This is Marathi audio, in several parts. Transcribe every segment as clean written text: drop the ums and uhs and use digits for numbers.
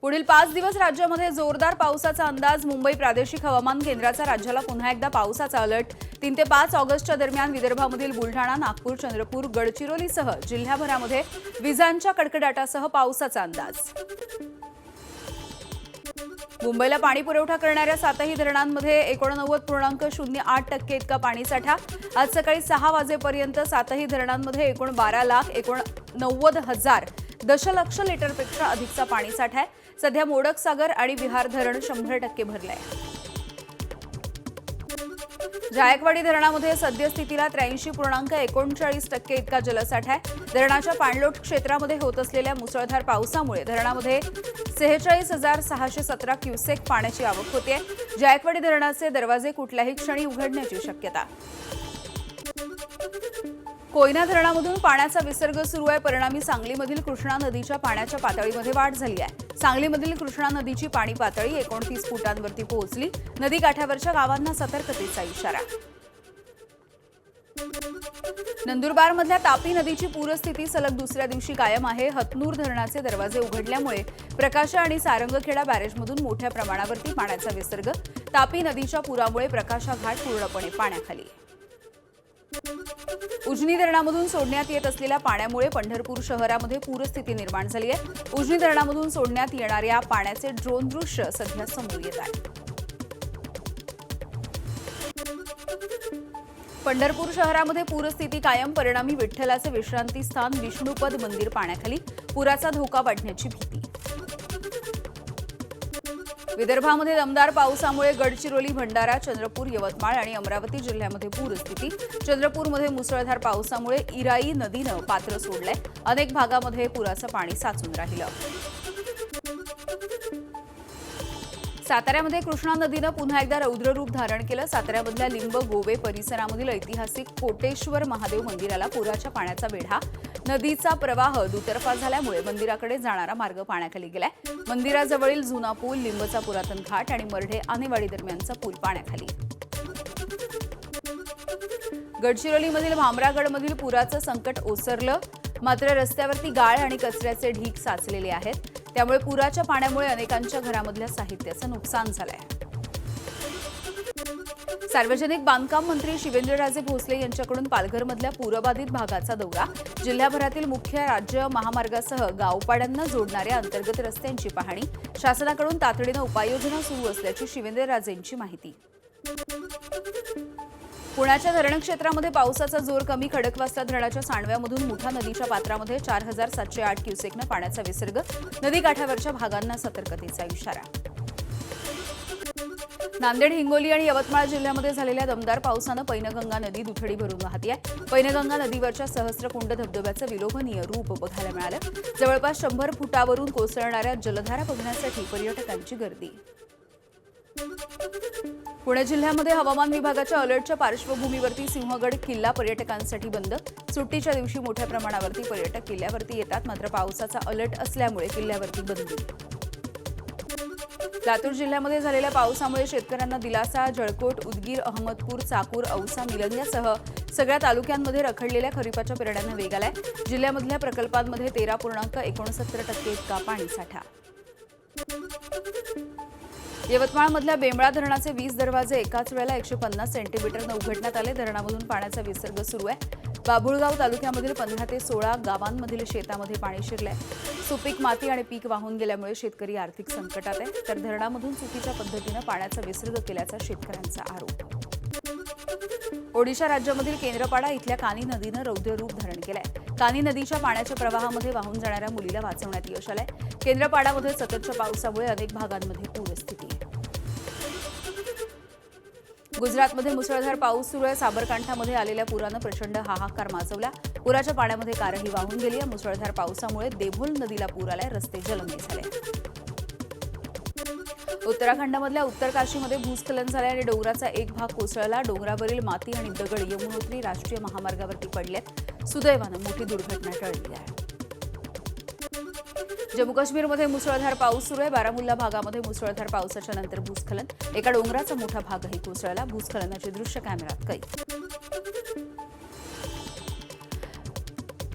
पुढील 5 दिवस राज्यामध्ये जोरदार पावसाचा अंदाज. मुंबई प्रादेशिक हवामान केंद्राचा राज्याला पुन्हा एकदा पावसाचा अलर्ट. 3 ते 5 ऑगस्टच्या दरम्यान विदर्भामधील बुलढाणा, नागपूर, चंद्रपूर, गडचिरोलीसह जिल्ह्याभरामध्ये विजांच्या कडकडाटासह पावसाचा अंदाज. मुंबईला पाणी पुरवठा करणाऱ्या 7ही धरणांमध्ये 89.08% इतका पाणीसाठा. आज सकाळी 6 वाजेपर्यंत 7ही धरणांमध्ये एकूण 12,89,000 दशलक्ष लिटरपेक्षा अधिकचा पाणीसाठा आहे. सध्या मोडक सागर आणि विहार धरण 100% भरले आहे. जायकवाडी धरणामध्ये सद्यस्थितीला 83.39% इतका जलसाठा आहे. धरणाच्या पाणलोट क्षेत्रामध्ये होत असलेल्या मुसळधार पावसामुळे धरणामध्ये 46,617 क्युसेक पाण्याची आवक होते. जायकवाडी धरणाचे दरवाजे कुठल्याही क्षणी उघडण्याची शक्यता. कोयना धरणामधून पाण्याचा विसर्ग सुरू आहे. परिणामी सांगलीमधील कृष्णा नदीच्या पाण्याच्या पातळीमध्ये वाढ झाली आहे. सांगलीमधील कृष्णा नदीची पाणी पातळी 29 फुटांवरती पोहोचली. नदी काठावरच्या गावांना सतर्कतेचा इशारा. नंदुरबारमधल्या तापी नदीची पूरस्थिती सलग दुसऱ्या दिवशी कायम आहे. हतनूर धरणाचे दरवाजे उघडल्यामुळे प्रकाशा आणि सारंगखेडा बॅरेजमधून मोठ्या प्रमाणावरती पाण्याचा विसर्ग. तापी नदीच्या पुरामुळे प्रकाशा घाट पूर्णपणे पाण्याखाली. उजनी धरणामधून सोडण्यात येत असलेल्या पाण्यामुळे पंढरपूर शहरामध्ये पूरस्थिती निर्माण झाली आहे. उजनी धरणामधून सोडण्यात येणाऱ्या पाण्याचे ड्रोन दृश्य सध्या समोर येत आहे. पंढरपूर शहरामध्ये पूरस्थिती कायम. परिणामी विठ्ठलाचे विश्रांती स्थान विष्णुपद मंदिर पाण्याखाली. पुराचा धोका वाढण्याची भीती. विदर्भामध्ये दमदार पावसामुळे गडचिरोली, भंडारा, चंद्रपूर, यवतमाळ आणि अमरावती जिल्ह्यामध्ये पूरस्थिती. चंद्रपूरमध्ये मुसळधार पावसामुळे इराई नदीनं पात्र सोडलंय. अनेक भागामध्ये पुराचं पाणी साचून राहिलं. साताऱ्यामध्ये कृष्णा नदीनं पुन्हा एकदा रौद्ररूप धारण केलं. साताऱ्यामधल्या लिंब, गोवे परिसरामधील ऐतिहासिक कोटेश्वर महादेव मंदिराला पुराच्या पाण्याचा वेढा. नदीचा प्रवाह दुतर्फा झाल्यामुळे मंदिराकडे जाणारा मार्ग पाण्याखाली गेलाय. मंदिराजवळील जुना पूल, लिंबचा पुरातन घाट आणि मर्ढे आनेवाडी दरम्यानचा पूल पाण्याखाली. गडचिरोलीमधील भामरागडमधील पुराचं संकट ओसरलं. मात्र रस्त्यावरती गाळ आणि कचऱ्याचे ढीग साचलेले आहेत. त्यामुळे पुराच्या पाण्यामुळे अनेकांच्या घरामधल्या साहित्याचं नुकसान झालंय. सार्वजनिक बांधकाम मंत्री शिवेंद्रराजे भोसले यांच्याकडून पालघरमधल्या पूरबाधित भागाचा दौरा. जिल्ह्याभरातील मुख्य राज्य महामार्गासह गावपाड्यांना जोडणाऱ्या अंतर्गत रस्त्यांची पाहणी. शासनाकडून तातडीनं उपाययोजना सुरू असल्याची शिवेंद्रराजेंची माहिती. पुण्याच्या धरण क्षेत्रामध्ये पावसाचा जोर कमी. खडकवासला धरणाच्या सांडव्यामधून मुठा नदीच्या पात्रामध्ये 4,708 क्युसेकनं पाण्याचा विसर्ग. नदीकाठावरच्या भागांना सतर्कतेचा इशारा. नांदेड, हिंगोली आणि यवतमाळ जिल्ह्यामध्ये झालेल्या दमदार पावसानं पैनगंगा नदी दुथडी भरून वाहतीये. पैनगंगा नदीवरच्या सहस्त्रकुंड धबधब्याचं विलोभनीय रूप बघायला मिळालं. जवळपास 100 फुटावरून कोसळणाऱ्या जलधारा बघण्यासाठी पर्यटकांची गर्दी. पुणे जिल्ह्यामध्ये हवामान विभागाच्या अलर्टच्या पार्श्वभूमीवरती सिंहगड किल्ला पर्यटकांसाठी बंद. सुट्टीच्या दिवशी मोठ्या प्रमाणावरती पर्यटक किल्ल्यावरती येतात. मात्र पावसाचा अलर्ट असल्यामुळे किल्ल्यावरती बंदी. लातूर जिल्ह्यामध्ये झालेल्या पावसामुळे शेतकऱ्यांना दिलासा. जळकोट, उदगीर, अहमदपूर, चाकूर, औसा, निलंग्यासह सगळ्या तालुक्यांमध्ये रखडलेल्या खरीपाच्या पेरण्यांना वेग आलाय. जिल्ह्यामधल्या प्रकल्पांमध्ये 13.69% इतका पाणीसाठा. यवतमाळमधल्या बेंबळा धरणाचे 20 दरवाजे एकाच वेळेला 150 सेंटीमीटरनं उघडण्यात आले. धरणामधून पाण्याचा विसर्ग सुरू आहे. बाभुळगाव तालुक्यामधील 15 ते 16 गावांमधील शेतामध्ये पाणी शिरलंय. सुपीक माती आणि पीक वाहून गेल्यामुळे शेतकरी आर्थिक संकटात आहे. तर धरणामधून चुकीच्या पद्धतीनं पाण्याचा विसर्ग केल्याचा शेतकऱ्यांचा आरोप. ओडिशा राज्यामधील केंद्रपाडा इथल्या कानी नदीनं रौद्ररूप धारण केलंय. कानी नदीच्या पाण्याच्या प्रवाहामध्ये वाहून जाणाऱ्या मुलीला वाचवण्यात यश आलंय. केंद्रपाडामध्ये सततच्या पावसामुळे अनेक भागांमध्ये पूरस्थिती. गुजरातमध्ये मुसळधार पाऊस सुरू आहे. साबरकांठामध्ये आलेल्या पुरानं प्रचंड हाहाकार माजवला. पुराच्या पाण्यामध्ये कारही वाहून गेली आहे. मुसळधार पावसामुळे देभोल नदीला पूर आलाय. रस्ते जलमय झाले. उत्तराखंडमधल्या उत्तरकाशीमध्ये भूस्खलन झाले आणि डोंगराचा एक भाग कोसळला. डोंगरावरील माती आणि दगड यमुनोत्री राष्ट्रीय महामार्गावरती पडलेत. सुदैवानं मोठी दुर्घटना टळली आहे. जम्मू काश्मीरमध्ये मुसळधार पाऊस सुरू आहे. बारामुल्ला भागामध्ये मुसळधार पावसाच्या नंतर भूस्खलन. एका डोंगराचा मोठा भागही कोसळला. भूस्खलनाची दृश्य कॅमेऱ्यात कैद.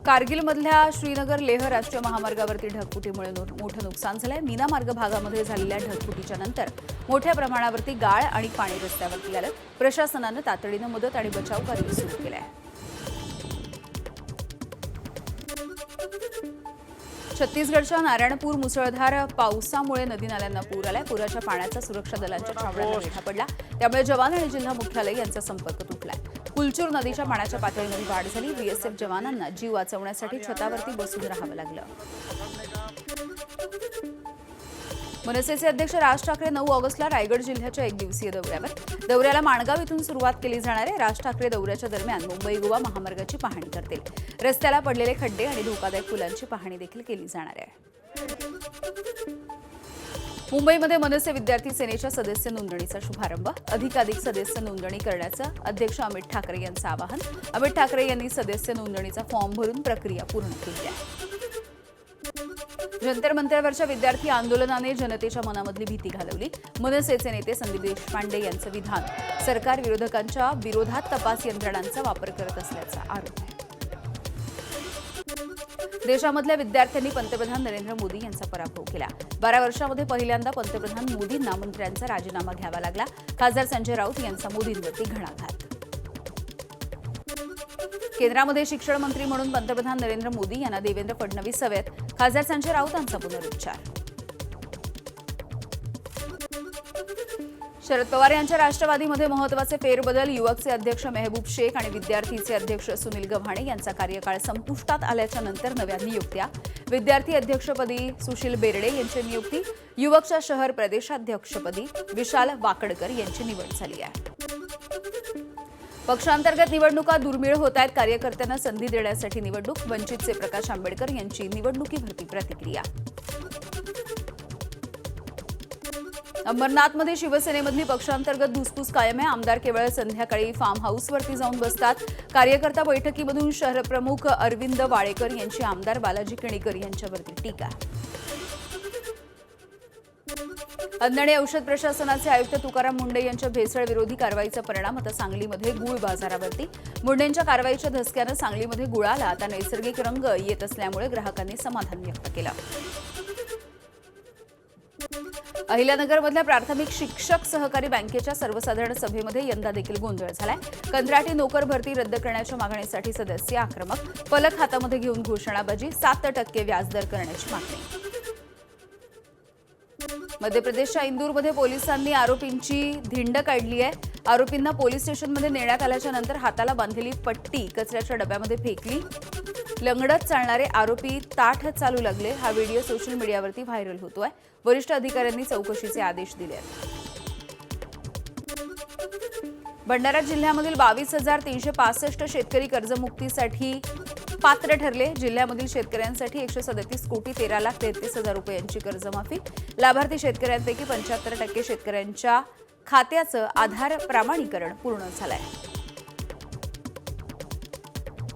कारगिलमधल्या श्रीनगर लेह राष्ट्रीय महामार्गावरती ढगफुटीमुळे मोठं नुकसान झालंय. मीना मार्ग भागामध्ये झालेल्या ढगफुटीच्या नंतर मोठ्या प्रमाणावरती गाळ आणि पाणी रस्त्यावरती आलं. प्रशासनानं तातडीनं मदत आणि बचाव कार्य सुरू केलं आहे. छत्तीसगडच्या नारायणपूर मुसळधार पावसामुळे नदी नाल्यांना पूर आलाय. पुराच्या पाण्याचा सुरक्षा दलांच्या छावण्यांना वेढा पडला. त्यामुळे जवान आणि जिल्हा मुख्यालय यांचा संपर्क तुटलाय. कुलचूर नदीच्या पाण्याच्या पातळीमध्ये वाढ झाली. बीएसएफ जवानांना जीव वाचवण्यासाठी छतावरती बसून राहावं लागलं. मनसेचे अध्यक्ष राज ठाकरे 9 ऑगस्टला रायगड जिल्ह्याच्या एकदिवसीय दौऱ्याला माणगाव इथून सुरुवात केली जाणार आहे. राज ठाकरे दौऱ्याच्या दरम्यान मुंबई गोवा महामार्गाची पाहणी करतील. रस्त्याला पडलेले खड्डे आणि धोकादायक पुलांची पाहणी देखील केली जाणार आहे. मुंबईमध्ये मनसे विद्यार्थी सेनेच्या सदस्य नोंदणीचा शुभारंभ. अधिकाधिक सदस्य नोंदणी करण्याचं अध्यक्ष अमित ठाकरे यांचं आवाहन. अमित ठाकरे यांनी सदस्य नोंदणीचा फॉर्म भरून प्रक्रिया पूर्ण केली आहे. जंतर मंतरवरच्या विद्यार्थी आंदोलनाने जनतेच्या मनामधली भीती घालवली. मनसेचे नेते संदीप देशपांडे यांचं विधान. सरकार विरोधकांच्या विरोधात तपास यंत्रणांचा वापर करत असल्याचा आरोप आहे. देशामधल्या विद्यार्थ्यांनी पंतप्रधान नरेंद्र मोदी यांचा पराभव केला. 12 वर्षांमध्ये पहिल्यांदा पंतप्रधान मोदींना मंत्र्यांचा राजीनामा घ्यावा लागला. खासदार संजय राऊत यांचा मोदींवरती घणाघात. केंद्रामध्ये शिक्षण मंत्री म्हणून पंतप्रधान नरेंद्र मोदी यांना देवेंद्र फडणवीस हवेत. खासदार संजय राऊत यांचा पुनरुच्चार. शरद पवार यांच्या राष्ट्रवादीमध्ये महत्त्वाचे फेरबदल. युवकचे अध्यक्ष मेहबूब शेख आणि विद्यार्थीचे अध्यक्ष सुनील गव्हाणे यांचा कार्यकाळ संपुष्टात आल्याच्या नंतर नव्या नियुक्त्या. विद्यार्थी अध्यक्षपदी सुशील बेर्डे यांची नियुक्ती. युवकच्या शहर प्रदेशाध्यक्षपदी विशाल वाकडकर यांची निवड झाली आहे. पक्षांतर्गत निवडणुका दुर्मिळ होत आहेत. कार्यकर्त्यांना संधी देण्यासाठी निवडणूक. वंचितचे प्रकाश आंबेडकर यांची निवडणुकीवरती प्रतिक्रिया. अंबरनाथमध्ये शिवसेनेमधली पक्षांतर्गत धुसफूस कायम आहे. आमदार केवळ संध्याकाळी फार्म हाऊसवरती जाऊन बसतात. कार्यकर्ता बैठकीमधून शहरप्रमुख अरविंद वाळेकर यांची आमदार बालाजी केणीकर यांच्यावरती टीका. अन्न आणि औषध प्रशासनाचे आयुक्त तुकाराम मुंडे यांच्या भेसळ विरोधी कारवाईचा परिणाम आता सांगलीमध्ये गूळ बाजारावरती. मुंडेंच्या कारवाईच्या धसक्यानं सांगलीमध्ये गुळाला आता नैसर्गिक रंग येत असल्यामुळे ग्राहकांनी समाधान व्यक्त केलं. अहिल्यानगरमधल्या प्राथमिक शिक्षक सहकारी बँकेच्या सर्वसाधारण सभेमध्ये यंदा देखील गोंधळ झालाय. कंत्राटी नोकर भरती रद्द करण्याच्या मागणीसाठी सदस्य आक्रमक. फलक हातामध्ये घेऊन घोषणाबाजी. 7% व्याजदर करण्याची मागणी. मध्य प्रदेशच्या इंदूरमध्ये पोलिसांनी आरोपींची धिंड काढली आहे. आरोपींना पोलीस स्टेशनमध्ये नेण्यात आल्याच्या नंतर हाताला बांधलेली पट्टी कचऱ्याच्या डब्यामध्ये फेकली. लंगडत चालणारे आरोपी ताठ चालू लागले. हा व्हिडिओ सोशल मीडियावरती व्हायरल होतोय. वरिष्ठ अधिकाऱ्यांनी चौकशीचे आदेश दिले आहेत. भंडारा जिल्ह्यामधील 22,365 शेतकरी कर्जमुक्तीसाठी पात्र ठरले. जिल्ह्यामधील शेतकऱ्यांसाठी 137 कोटी 13,33,000 रुपयांची कर्जमाफी. लाभार्थी शेतकऱ्यांपैकी 75% शेतकऱ्यांच्या खात्याचं आधार प्रमाणीकरण पूर्ण झालंय.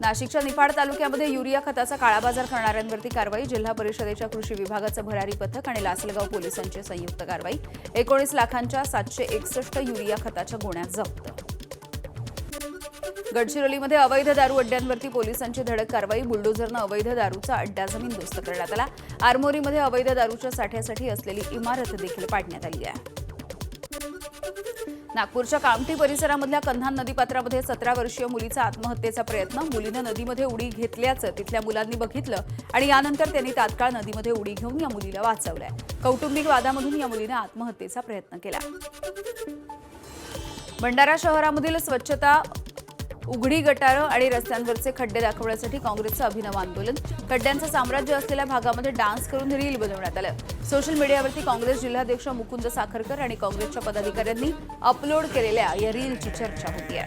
नाशिकच्या निफाड तालुक्यामध्ये युरिया खताचा काळाबाजार करणाऱ्यांवरती कारवाई. जिल्हा परिषदेच्या कृषी विभागाचं भरारी पथक आणि लासलगाव पोलिसांची संयुक्त कारवाई. 19 लाखांच्या 761 युरिया खताच्या गोण्या जप्त. गडचिरोलीमध्ये अवैध दारू अड्ड्यांवरती पोलिसांची धडक कारवाई. बुलडोझरनं अवैध दारूचा अड्डा जमीनदोस्त करण्यात आला. आरमोरीमध्ये अवैध दारूच्या साठ्यासाठी असलेली इमारत देखील पाडण्यात आली आहे. नागपूरच्या कामठी परिसरामधल्या कन्हान नदीपात्रामध्ये 17 वर्षीय मुलीचा आत्महत्येचा प्रयत्न. मुलीनं नदीमध्ये उडी घेतल्याचं तिथल्या मुलांनी बघितलं आणि यानंतर त्यांनी तात्काळ नदीमध्ये उडी घेऊन या मुलीला वाचवलंय. कौटुंबिक वादामधून या मुलीने आत्महत्येचा प्रयत्न केला. भंडारा शहरामधील स्वच्छता, उघडी गटारं आणि रस्त्यांवरचे खड्डे दाखवण्यासाठी काँग्रेसचं अभिनव आंदोलन. खड्ड्यांचं साम्राज्य असलेल्या भागामध्ये डान्स करून रील बनवण्यात आलं. सोशल मीडियावरती काँग्रेस जिल्हाध्यक्ष मुकुंद साखरकर आणि काँग्रेसच्या पदाधिकाऱ्यांनी अपलोड केलेल्या या रीलची चर्चा होतीये.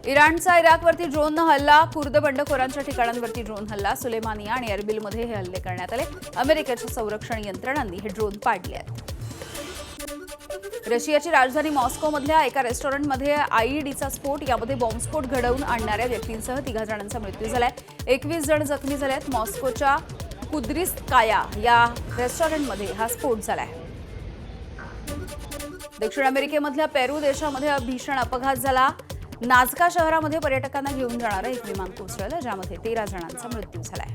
इराणचा इराकवरती ड्रोननं हल्ला. खुर्द बंडखोरांच्या ठिकाणांवरती ड्रोन हल्ला. सुलेमानिया आणि अर्बिलमध्ये हे हल्ले करण्यात आले. अमेरिकेच्या संरक्षण यंत्रणांनी हे ड्रोन पाडले आहेत. रशियाची राजधानी मॉस्कोमधल्या एका रेस्टॉरंटमध्ये आयईडीचा स्फोट. यामध्ये बॉम्बस्फोट घडवून आणणाऱ्या व्यक्तींसह 3 जणांचा मृत्यू झालाय. 21 जण जखमी झालेत. मॉस्कोच्या कुद्रिस्काया या रेस्टॉरंटमध्ये हा स्फोट झालाय. दक्षिण अमेरिकेमधल्या पेरू देशामध्ये भीषण अपघात झाला. नाझका शहरामध्ये पर्यटकांना घेऊन जाणारं एक विमान कोसळलं, ज्यामध्ये 13 जणांचा मृत्यू झालाय.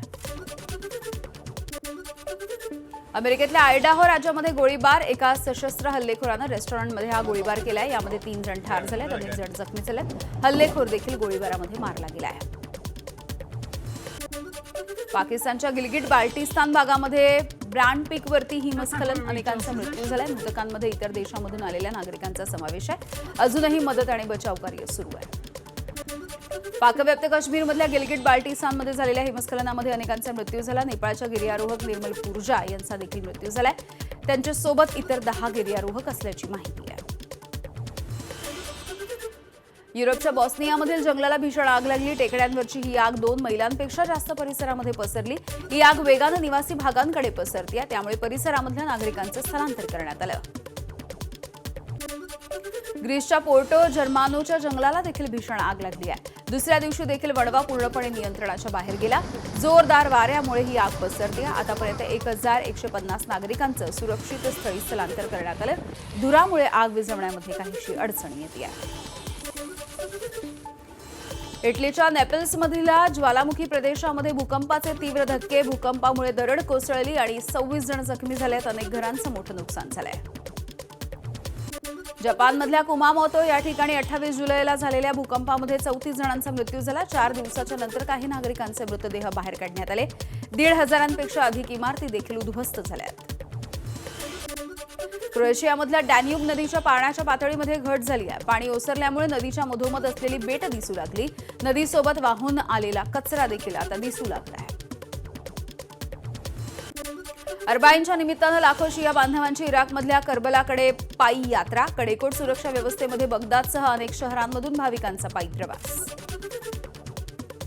अमेरिकेतल्या आयडाहो राज्यामध्ये गोळीबार. एका सशस्त्र हल्लेखोरानं रेस्टॉरंटमध्ये हा गोळीबार केलाय. यामध्ये 3 जण ठार झालेत, अनेक जण जखमी झालेत. हल्लेखोर देखील गोळीबारामध्ये मारला गेलाय. पाकिस्तानच्या गिलगिट बाल्टिस्तान भागामध्ये ब्रँड पीकवरती हिमस्खलन, अनेकांचा मृत्यू झालाय. मृतकांमध्ये इतर देशांमधून आलेल्या नागरिकांचा समावेश आहे. अजूनही मदत आणि बचाव कार्य सुरू आहे. पाकव्याप्त काश्मीरमधल्या गिलगिट बाल्टिस्तानमध्ये झालेल्या हिमस्खलनामध्ये अनेकांचा मृत्यू झाला. नेपाळच्या गिर्यारोहक निर्मल पूर्जा यांचा देखील मृत्यू झालाय. त्यांच्यासोबत इतर 10 गिर्यारोहक असल्याची माहिती आहे. युरोपच्या बॉस्नियामधील जंगलाला भीषण आग लागली. टेकड्यांवरची ही आग 2 मैलांपेक्षा जास्त परिसरामध्ये पसरली. ही आग वेगानं निवासी भागांकडे पसरते, त्यामुळे परिसरामधल्या नागरिकांचं स्थलांतर करण्यात आलं. ग्रीसच्या पोर्टो जर्मानोच्या जंगलाला देखील भीषण आग लागली आहे. दुसऱ्या दिवशी देखील वणवा पूर्णपणे नियंत्रणाच्या बाहेर गेला. जोरदार वाऱ्यामुळे ही आग पसरते. आतापर्यंत 1150 नागरिकांचं सुरक्षित स्थळी स्थलांतर करण्यात आलं. धुरामुळे आग विझवण्यामध्ये काहीशी अडचण येते. इटलीच्या नेपल्समधील ज्वालामुखी प्रदेशामध्ये भूकंपाचे तीव्र धक्के. भूकंपामुळे दरड कोसळली आणि 26 जण जखमी झालेत. अनेक घरांचं मोठं नुकसान झालंय. जपानमधल्या कुमामोतो या ठिकाणी 28 जुलैला झालेल्या भूकंपामध्ये 34 जणांचा मृत्यू झाला. 4 दिवसाच्या नंतर काही नागरिकांचे मृतदेह बाहेर काढण्यात आले. 1,500पेक्षा अधिक इमारती देखील उद्ध्वस्त झाल्यात. क्रोएशियामधल्या डॅन्यूब नदीच्या पाण्याच्या पातळीमध्ये घट झाली आहे. पाणी ओसरल्यामुळे नदीच्या मधोमध असलेली बेट दिसू लागली. नदीसोबत वाहून आलेला कचरा देखील आता दिसू लागला आहे. अरबाईनच्या निमित्तानं लाखो शिया बांधवांची इराकमधल्या करबलाकडे पायी यात्रा. कडेकोट सुरक्षा व्यवस्थेमध्ये बगदादसह अनेक शहरांमधून भाविकांचा पायी प्रवास.